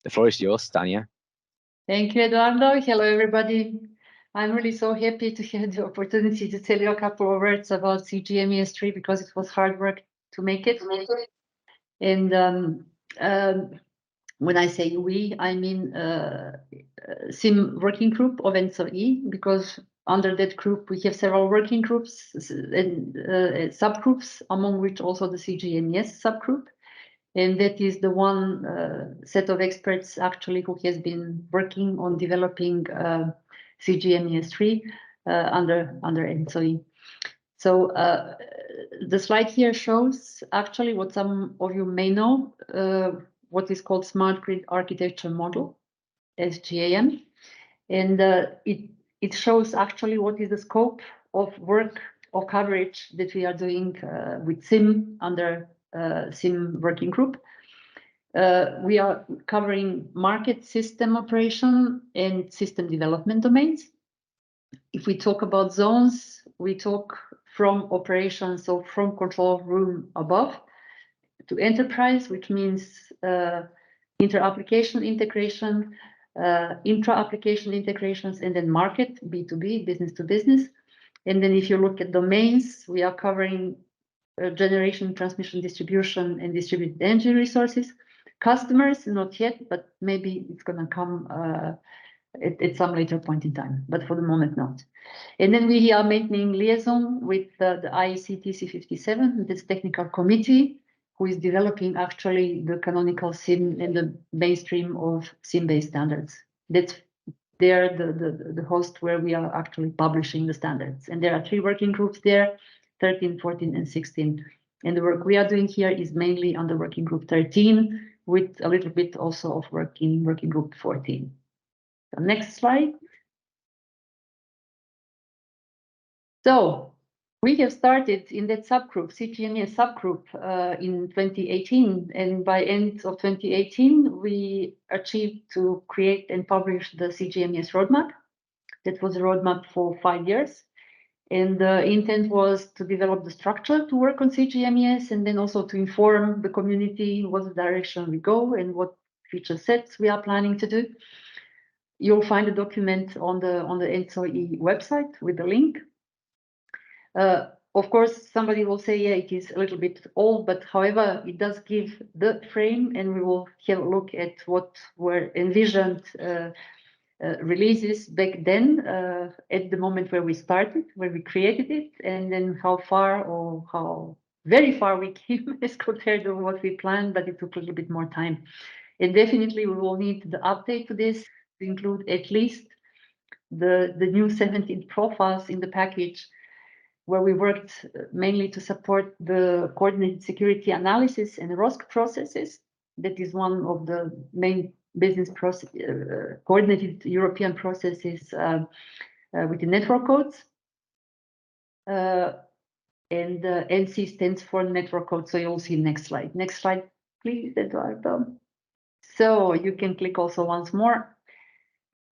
The floor is yours, Tanya. Thank you, Eduardo. Hello, everybody. I'm really so happy to have the opportunity to tell you a couple of words about CGMES 3 because it was hard work to make it. And when I say we, I mean SIM working group of ENTSO-E, because under that group we have several working groups and subgroups, among which also the CGMES subgroup. And that is the one set of experts actually who has been working on developing CGMES 3 under ENTSO-E. So the slide here shows actually what some of you may know, what is called Smart Grid Architecture Model, SGAM. And it shows actually what is the scope of work or coverage that we are doing with SIM under SIM working group. We are covering market, system operation, and system development domains. If we talk about zones, we talk from operations, so from control room above to enterprise, which means inter-application integration, intra-application integrations, and then market, B2B, business to business. And then if you look at domains, we are covering generation, transmission, distribution, and distributed energy resources. Customers, not yet, but maybe it's going to come at some later point in time, but for the moment not. And then we are maintaining liaison with the IEC TC57, this technical committee, who is developing actually the canonical SIM and the mainstream of SIM-based standards. They're the host where we are actually publishing the standards. And there are 3 working groups there, 13, 14, and 16. And the work we are doing here is mainly on the working group 13, with a little bit also of work in working group 14. So next slide. So we have started in that subgroup, CGMES subgroup, in 2018. And by end of 2018, we achieved to create and publish the CGMES roadmap. That was a roadmap for 5 years. And the intent was to develop the structure to work on CGMES, and then also to inform the community what direction we go and what feature sets we are planning to do. You'll find a document on the ENTSO-E website with the link. Of course, somebody will say, yeah, it is a little bit old, but however, it does give the frame, and we will have a look at what were envisioned releases back then at the moment where we started, where we created it, and then how far or how very far we came as compared to what we planned, but it took a little bit more time. And definitely we will need the update to this to include at least the new 17 profiles in the package, where we worked mainly to support the coordinated security analysis and ROSC processes. That is one of the main business process, coordinated European processes with the network codes. And NC stands for network code, so you'll see next slide. Next slide, please, Eduardo. So you can click also once more.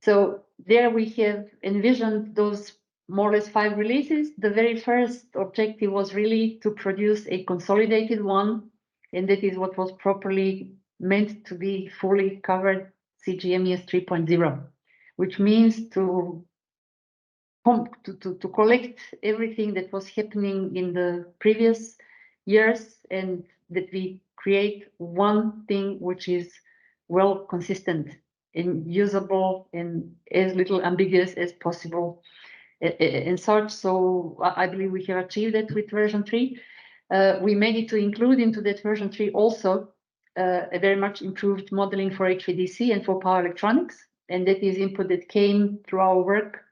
So there we have envisioned those more or less 5 releases. The very first objective was really to produce a consolidated one, and that is what was properly meant to be fully covered CGMES 3.0, which means to collect everything that was happening in the previous years, and that we create one thing which is well consistent and usable and as little ambiguous as possible and such. So I believe we have achieved that with version 3. We made it to include into that version 3 also a very much improved modeling for HVDC and for power electronics. And that is input that came through our work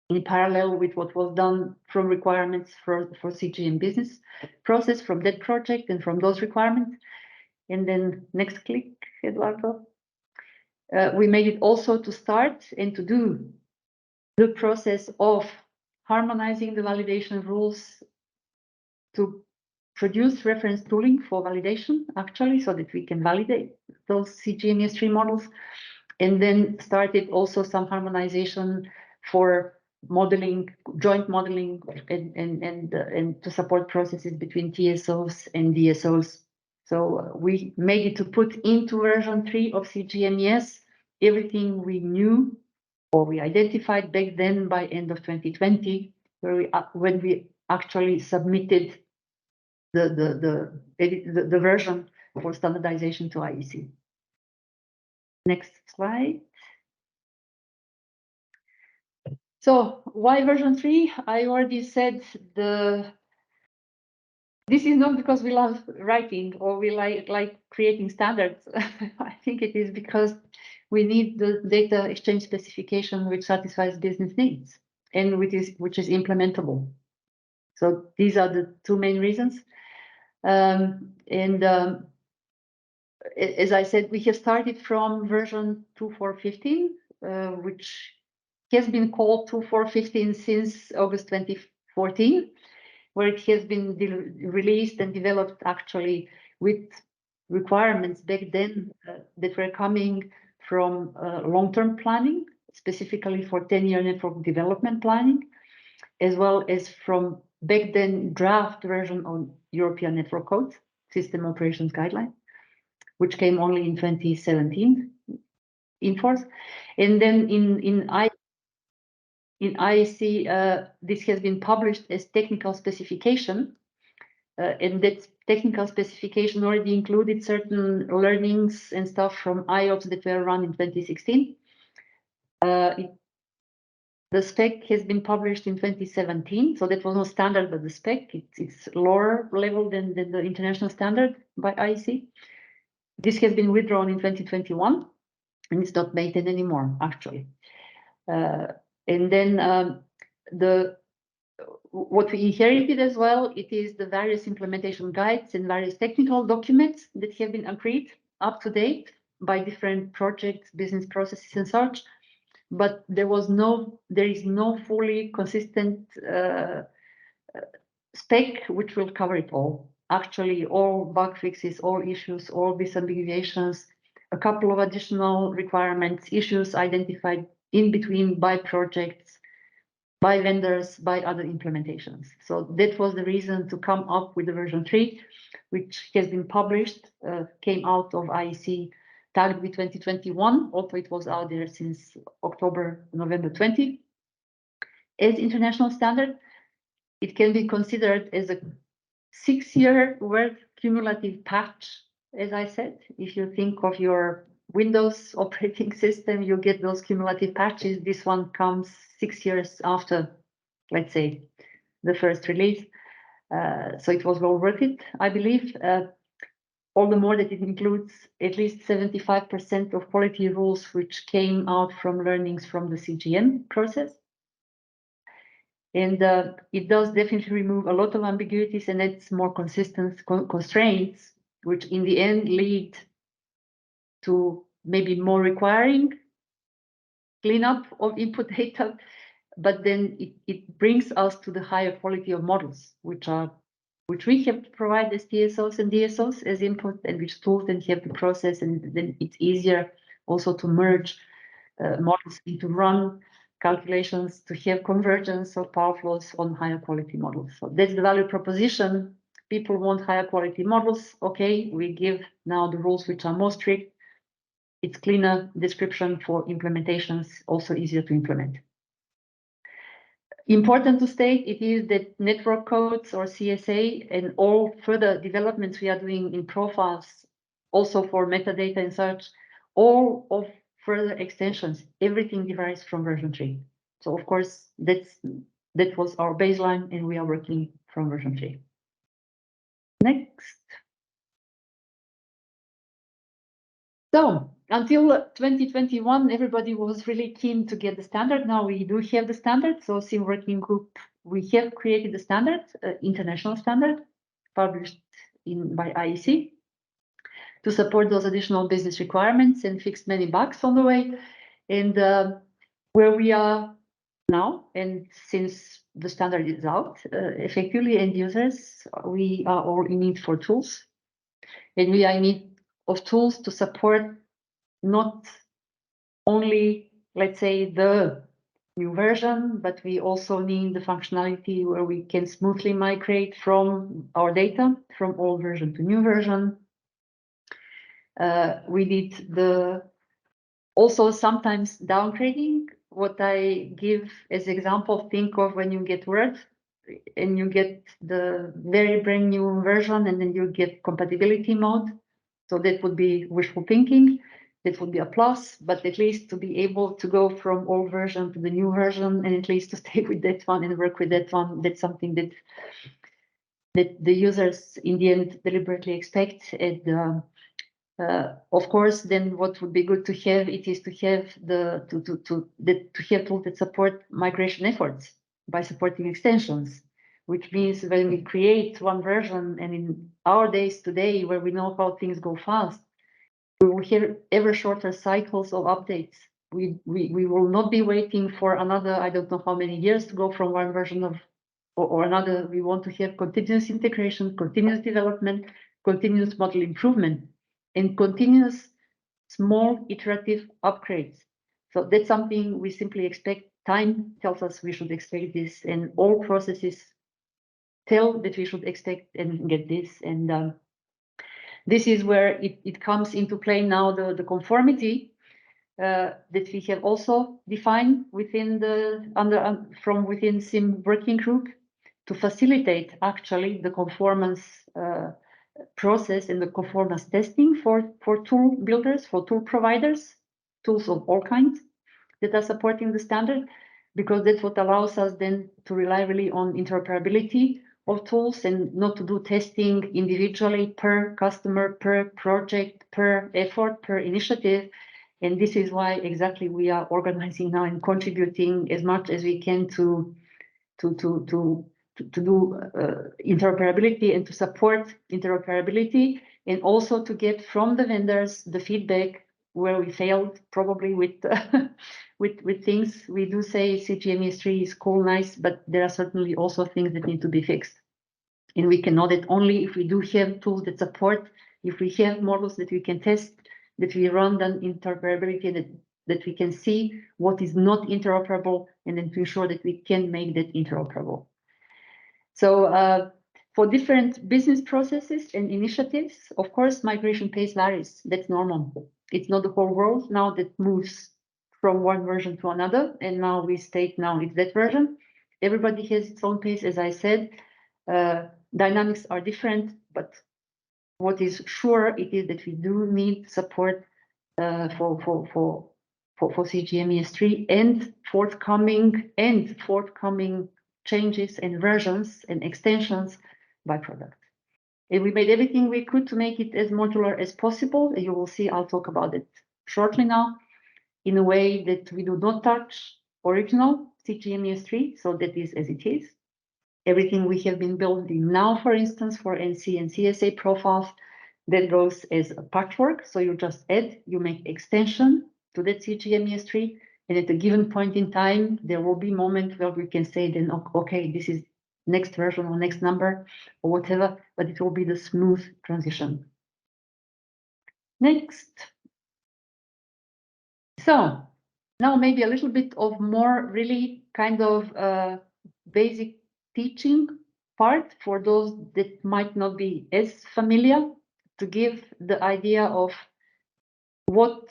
in parallel with what was done from requirements for CGM business process from that project and from those requirements. And then next click, Eduardo. We made it also to start and to do the process of harmonizing the validation rules to produce reference tooling for validation, actually, so that we can validate those CGMES 3 models, and then started also some harmonization for modeling, joint modeling, and to support processes between TSOs and DSOs. So we made it to put into version 3 of CGMES everything we knew or we identified back then by end of 2020, when we actually submitted the version for standardization to IEC. Next slide. So why version 3? I already said this is not because we love writing or we like creating standards. I think it is because we need the data exchange specification which satisfies business needs and which is implementable. So these are the two main reasons. As I said, we have started from version 2.4.15, which has been called 2.4.15 since August 2014, where it has been released and developed actually with requirements back then that were coming from long-term planning, specifically for 10-year network development planning, as well as from back then draft version on European Network Code, System Operations Guideline, which came only in 2017 in force. And then in IEC, this has been published as technical specification, and that technical specification already included certain learnings and stuff from IOPS that were run in 2016. The spec has been published in 2017, so that was not standard, but the spec, it's lower level than the international standard by IEC. This has been withdrawn in 2021, and it's not maintained anymore, actually. And then what we inherited as well, it is the various implementation guides and various technical documents that have been agreed up to date by different projects, business processes and such. But there is no fully consistent spec which will cover it all. Actually, all bug fixes, all issues, all disambiguations, a couple of additional requirements, issues identified in between by projects, by vendors, by other implementations. So that was the reason to come up with the version 3, which has been published, came out of IEC, tagged with 2021, although it was out there since October, November 20. As international standard, it can be considered as a 6-year worth cumulative patch, as I said. If you think of your Windows operating system, you get those cumulative patches. This one comes 6 years after, let's say, the first release. So it was well worth it, I believe. All the more that it includes at least 75% of quality rules which came out from learnings from the CGM process. And it does definitely remove a lot of ambiguities, and it's more consistent constraints, which in the end lead to maybe more requiring cleanup of input data, but then it brings us to the higher quality of models, which we have to provide as TSOs and DSOs as input, and which tools then have the process, and then it's easier also to merge models into run calculations to have convergence of power flows on higher quality models. So that's the value proposition. People want higher quality models. Okay, we give now the rules which are more strict. It's cleaner description for implementations, also easier to implement. Important to state it is that network codes or CSA and all further developments we are doing in profiles, also for metadata and such, all of further extensions, everything derives from version 3. So of course, that was our baseline, and we are working from version 3. Next. So until 2021, everybody was really keen to get the standard. Now we do have the standard. So SIM working group, we have created the standard, international standard, published by IEC, to support those additional business requirements and fix many bugs on the way. And where we are now, and since the standard is out, effectively end users, we are all in need for tools. And we are in need of tools to support not only, let's say, the new version, but we also need the functionality where we can smoothly migrate from our data from old version to new version, We did also sometimes downgrading. What I give as example, think of when you get Word and you get the very brand new version and then you get compatibility mode. So that would be wishful thinking. That would be a plus, but at least to be able to go from old version to the new version and at least to stay with that one and work with that one, that's something that the users in the end deliberately expect. And of course, then what would be good to have it is to have to have tools that support migration efforts by supporting extensions, which means when we create one version, and in our days today, where we know how things go fast, we will have ever shorter cycles of updates. We will not be waiting for another, I don't know how many years to go from one version of or another. We want to have continuous integration, continuous development, continuous model improvement, and continuous small iterative upgrades. So that's something we simply expect. Time tells us we should expect this, and all processes tell that we should expect and get this. And this is where it comes into play now, the conformity that we have also defined within from within SIM working group to facilitate actually the conformance process and the conformance testing for tool builders, for tool providers, tools of all kinds that are supporting the standard, because that's what allows us then to rely really on interoperability of tools and not to do testing individually per customer, per project, per effort, per initiative. And this is why exactly we are organizing now and contributing as much as we can to do interoperability and to support interoperability, and also to get from the vendors the feedback where we failed probably with with things. We do say CGMES 3 is cool, nice, but there are certainly also things that need to be fixed. And we can know that only if we do have tools that support, if we have models that we can test, that we run then interoperability, that we can see what is not interoperable, and then to ensure that we can make that interoperable. So for different business processes and initiatives, of course, migration pace varies. That's normal. It's not the whole world now that moves from one version to another, and now we state now it's that version. Everybody has its own pace, as I said. Dynamics are different, but what is sure it is that we do need support for CGMES 3 and forthcoming changes and versions and extensions by product. And we made everything we could to make it as modular as possible. And you will see, I'll talk about it shortly now, in a way that we do not touch original CGMES 3, so that is as it is. Everything we have been building now, for instance, for NC and CSA profiles, that goes as a patchwork. So you just add, you make extension to that CGMES 3, and at a given point in time, there will be a moment where we can say then, okay, this is next version or next number or whatever, but it will be the smooth transition. Next. So now maybe a little bit of more really kind of basic teaching part for those that might not be as familiar, to give the idea of what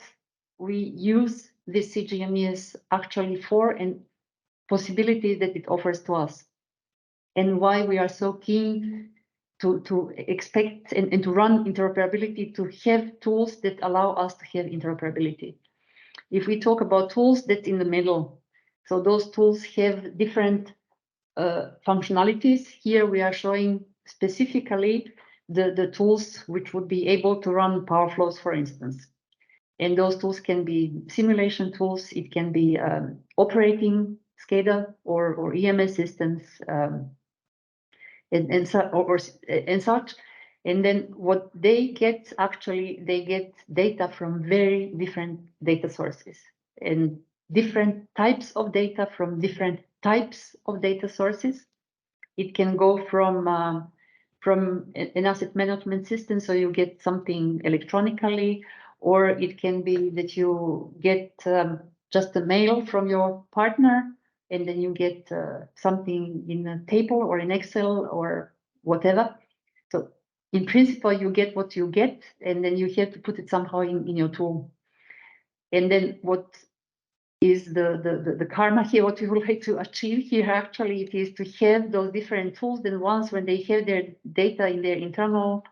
we use this CGMES actually for and possibilities that it offers to us, and why we are so keen to expect and to run interoperability, to have tools that allow us to have interoperability. If we talk about tools, that's in the middle. So those tools have different functionalities. Here we are showing specifically the tools which would be able to run power flows, for instance. And those tools can be simulation tools, it can be operating SCADA or EMS systems, and such. And then what they get, actually, they get data from very different data sources and different types of data from different types of data sources. It can go from an asset management system, so you get something electronically, or it can be that you get just a mail from your partner, and then you get something in a table or in Excel or whatever. So in principle, you get what you get, and then you have to put it somehow in your tool. And then what is the karma here, what we would like to achieve here, actually, it is to have those different tools, then once when they have their data in their internal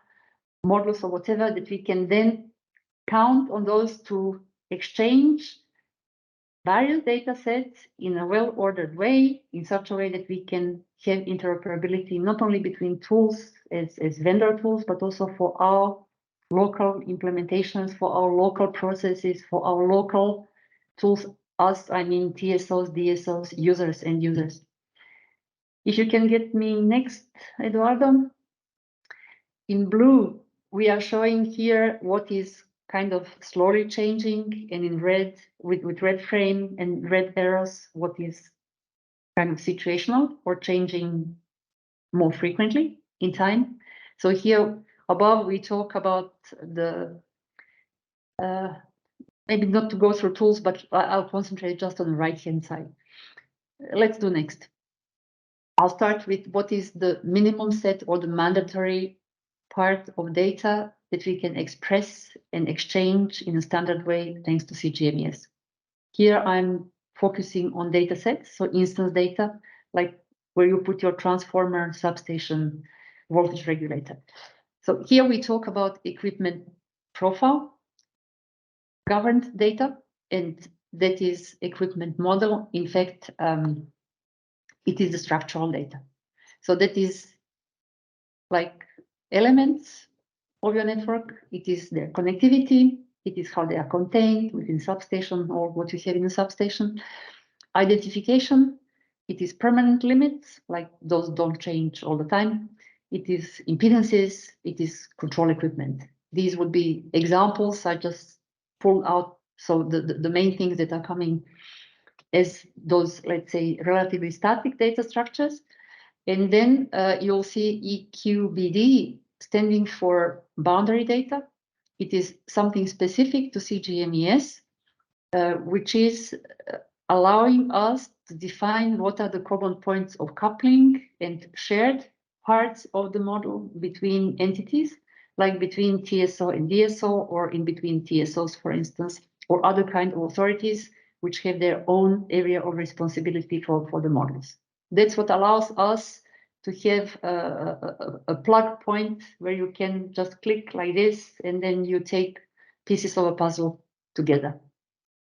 models or whatever, that we can then count on those to exchange various data sets in a well-ordered way, in such a way that we can have interoperability not only between tools as vendor tools, but also for our local implementations, for our local processes, for our local tools, us, I mean TSOs, DSOs, users, and users. If you can get me next, Eduardo. In blue, we are showing here what is kind of slowly changing, and in red, with red frame and red arrows, what is kind of situational or changing more frequently in time. So here above, we talk about the, maybe not to go through tools, but I'll concentrate just on the right-hand side. Let's do next. I'll start with what is the minimum set or the mandatory part of data that we can express and exchange in a standard way thanks to CGMES. Here I'm focusing on data sets, so instance data, like where you put your transformer, substation, voltage regulator. So here we talk about equipment profile, governed data, and that is equipment model. In fact, it is the structural data. So that is like elements of your network. It is their connectivity. It is how they are contained within substation or what you have in a substation. Identification. It is permanent limits, like those don't change all the time. It is impedances. It is control equipment. These would be examples I just pulled out. So the main things that are coming as those, let's say, relatively static data structures. And then you'll see EQBD standing for boundary data. It is something specific to CGMES, which is allowing us to define what are the common points of coupling and shared parts of the model between entities, like between TSO and DSO, or in between TSOs, for instance, or other kind of authorities which have their own area of responsibility for the models. That's what allows us to have a plug point where you can just click like this, and then you take pieces of a puzzle together.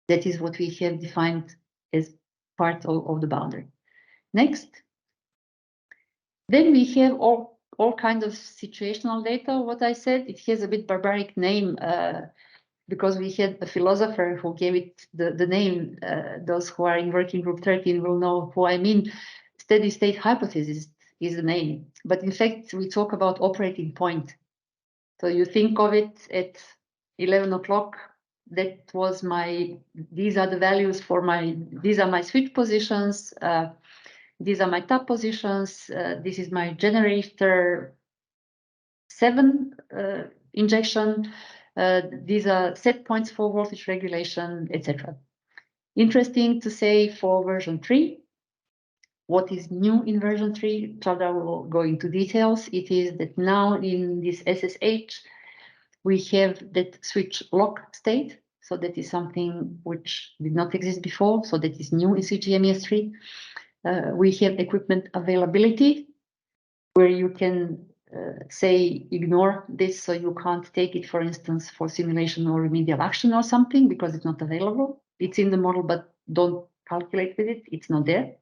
That is what we have defined as part of the boundary. Next. Then we have all kinds of situational data. What I said, it has a bit barbaric name because we had a philosopher who gave it the name. Those who are in working group 13 will know who I mean. Steady state hypothesis is the name. But in fact, we talk about operating point. So you think of it at 11 o'clock. That was these are the values for these are my switch positions. These are my tap positions. This is my generator 7 injection. These are set points for voltage regulation, etc. Interesting to say for version 3, what is new in version 3, Chandra will go into details. It is that now in this SSH, we have that switch lock state. So that is something which did not exist before. So that is new in CGMES 3. We have equipment availability, where you can say ignore this, so you can't take it, for instance, for simulation or remedial action or something, because it's not available. It's in the model, but don't calculate with it. It's not there.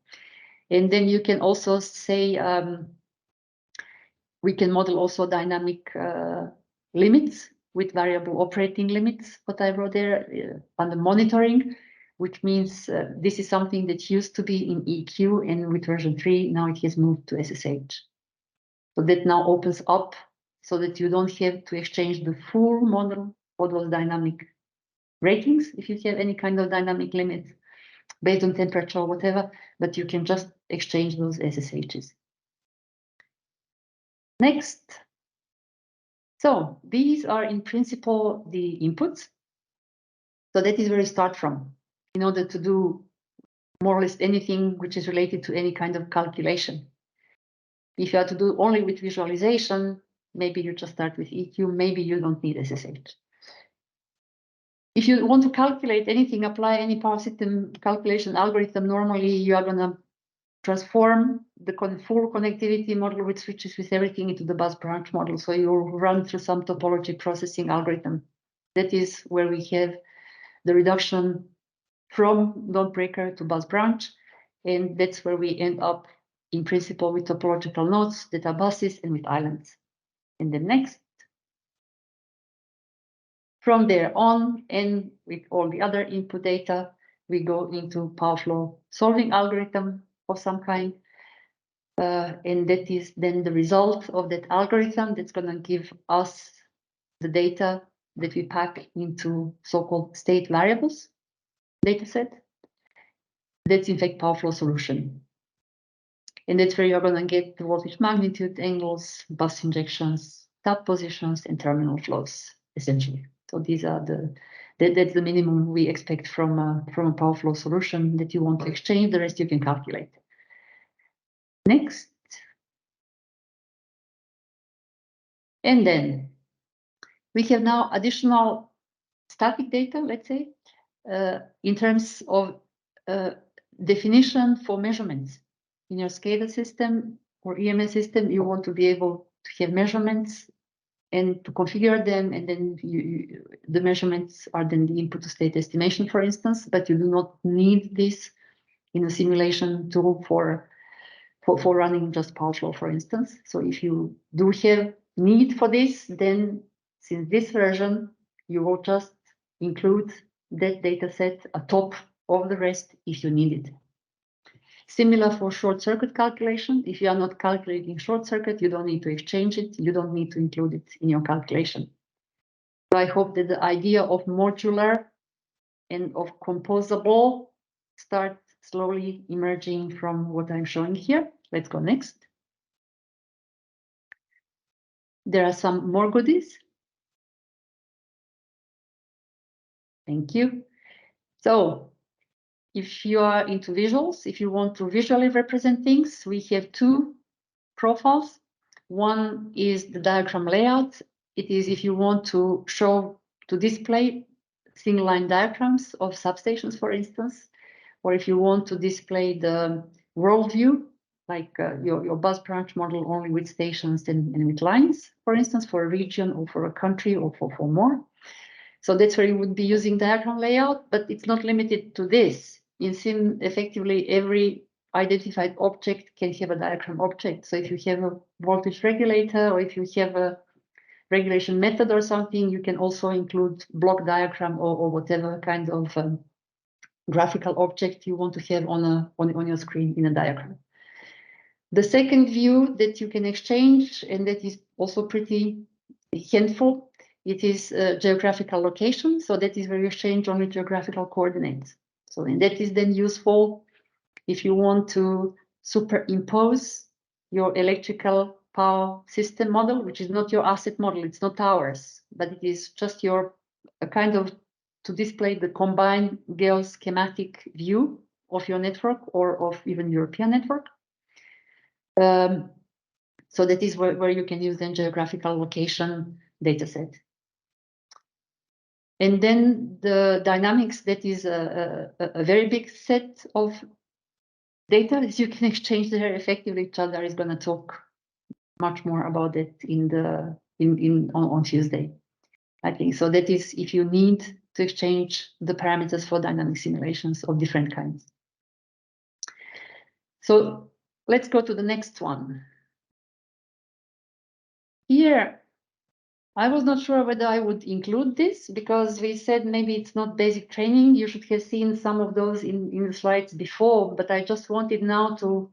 And then you can also say, we can model also dynamic limits with variable operating limits, what I wrote there under monitoring, which means this is something that used to be in EQ, and with version 3, now it has moved to SSH. So that now opens up so that you don't have to exchange the full model for those dynamic ratings, if you have any kind of dynamic limit based on temperature or whatever, but you can just exchange those SSHs. Next. So these are in principle the inputs. So that is where you start from in order to do more or less anything which is related to any kind of calculation. If you have to do only with visualization, maybe you just start with EQ, maybe you don't need SSH. If you want to calculate anything, apply any power system calculation algorithm, normally you are going to transform the full connectivity model with switches, with everything, into the bus branch model. So you run through some topology processing algorithm. That is where we have the reduction from node breaker to bus branch. And that's where we end up, in principle, with topological nodes, data buses, and with islands. And then next, from there on, and with all the other input data, we go into power flow solving algorithm of some kind. And that is then the result of that algorithm that's going to give us the data that we pack into so-called state variables data set. That's in fact power flow solution. And that's where you're going to get the voltage magnitude, angles, bus injections, tap positions, and terminal flows, essentially. So these are that's the minimum we expect from a power flow solution that you want to exchange. The rest you can calculate. Next. And then we have now additional static data, let's say, in terms of definition for measurements. In your SCADA system or EMS system, you want to be able to have measurements and to configure them, and then the measurements are then the input to state estimation, for instance, but you do not need this in a simulation tool for running just power flow, for instance. So if you do have need for this, then since this version, you will just include that data set atop of the rest if you need it. Similar for short circuit calculation. If you are not calculating short circuit, you don't need to exchange it. You don't need to include it in your calculation. So I hope that the idea of modular and of composable start slowly emerging from what I'm showing here. Let's go next. There are some more goodies. Thank you. So if you are into visuals, if you want to visually represent things, we have two profiles. One is the diagram layout. It is if you want to display single line diagrams of substations, for instance, or if you want to display the world view, like your bus branch model only with stations and with lines, for instance, for a region or for a country or for more. So that's where you would be using diagram layout, but it's not limited to this. In SIM, effectively, every identified object can have a diagram object. So if you have a voltage regulator, or if you have a regulation method or something, you can also include block diagram or whatever kind of graphical object you want to have on your screen in a diagram. The second view that you can exchange, and that is also pretty handful, it is geographical location. So that is where you exchange only geographical coordinates. So and that is then useful if you want to superimpose your electrical power system model, which is not your asset model, it's not ours, but it is just your kind of to display the combined geoschematic view of your network or of even European network. So that is where you can use then geographical location dataset. And then the dynamics, that is a very big set of data that you can exchange there effectively. Chadar is going to talk much more about it on Tuesday, I think. So that is if you need to exchange the parameters for dynamic simulations of different kinds. So let's go to the next one. Here, I was not sure whether I would include this because we said maybe it's not basic training. You should have seen some of those in the slides before, but I just wanted now to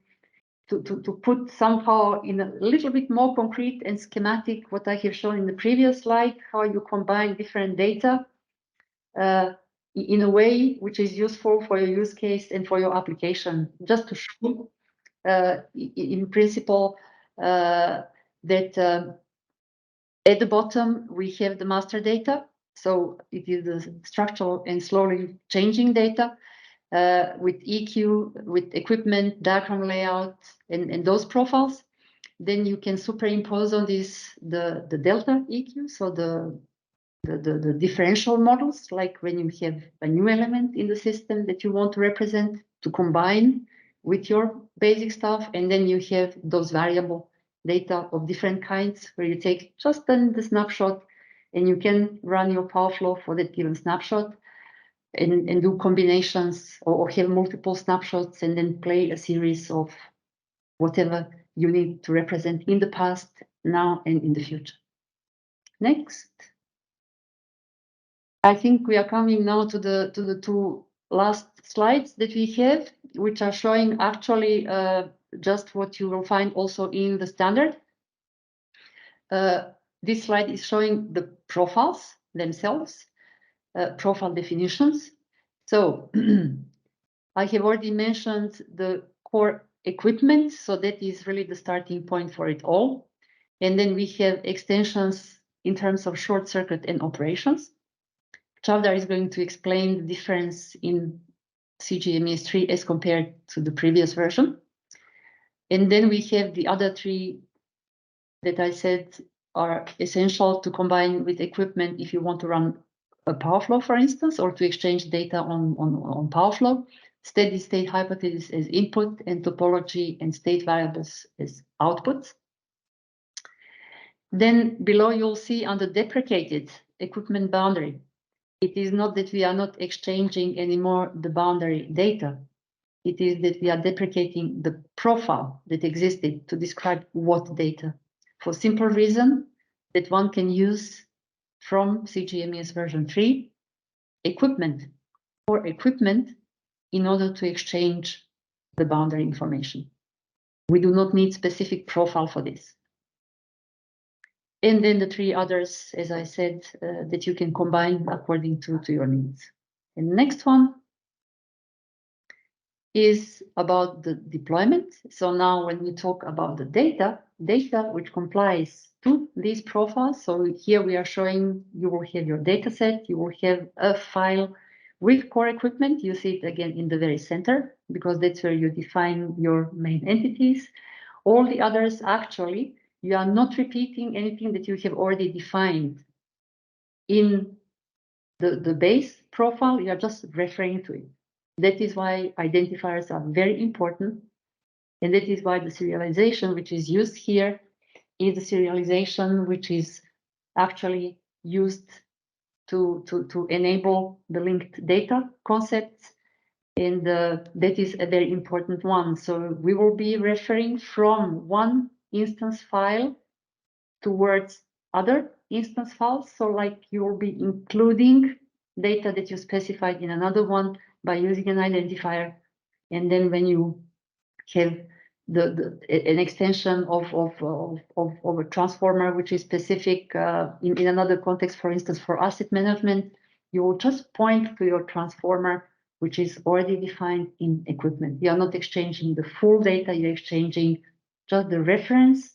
put somehow in a little bit more concrete and schematic what I have shown in the previous slide, how you combine different data in a way which is useful for your use case and for your application, just to show in principle that at the bottom, we have the master data. So it is the structural and slowly changing data with EQ, with equipment, diagram layout, and those profiles. then you can superimpose on this the delta EQ, so the differential models, like when you have a new element in the system that you want to represent to combine with your basic stuff, and then you have those variable data of different kinds where you take just then the snapshot and you can run your power flow for that given snapshot and do combinations or have multiple snapshots and then play a series of whatever you need to represent in the past, now, and in the future. Next. I think we are coming now to the two last slides that we have, which are showing actually just what you will find also in the standard. This slide is showing the profiles themselves, profile definitions. So I have already mentioned the core equipment, so that is really the starting point for it all. And then we have extensions in terms of short circuit and operations. Chavdar is going to explain the difference in CGMES 3 as compared to the previous version. And then we have the other three that I said are essential to combine with equipment if you want to run a power flow, for instance, or to exchange data on power flow. Steady state hypothesis as input, and topology and state variables as outputs. Then below you'll see under deprecated equipment boundary. It is not that we are not exchanging anymore the boundary data. It is that we are deprecating the profile that existed to describe what data, for simple reason that one can use from CGMES version 3 equipment in order to exchange the boundary information. We do not need specific profile for this. And then the three others, as I said, that you can combine according to your needs. And the next one is about the deployment. So now when we talk about the data which complies to these profiles. So here we are showing you will have your data set, you will have a file with core equipment. You see it again in the very center, because that's where you define your main entities. All the others, actually, you are not repeating anything that you have already defined in the base profile, you are just referring to it. That is why identifiers are very important. And that is why the serialization which is used here is the serialization which is actually used to enable the linked data concepts. And that is a very important one. So we will be referring from one instance file towards other instance files. So like you will be including data that you specified in another one by using an identifier. And then when you have an extension of a transformer, which is specific in another context, for instance, for asset management, you will just point to your transformer, which is already defined in equipment. You are not exchanging the full data, you're exchanging just the reference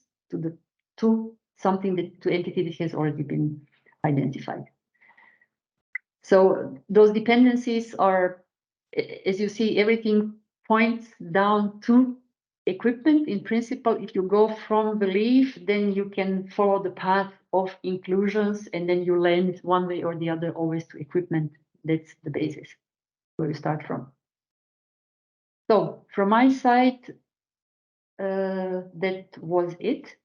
to something to entity that has already been identified. So those dependencies are, as you see, everything points down to equipment. In principle, if you go from belief, then you can follow the path of inclusions, and then you land one way or the other always to equipment. That's the basis where you start from. So from my side, that was it.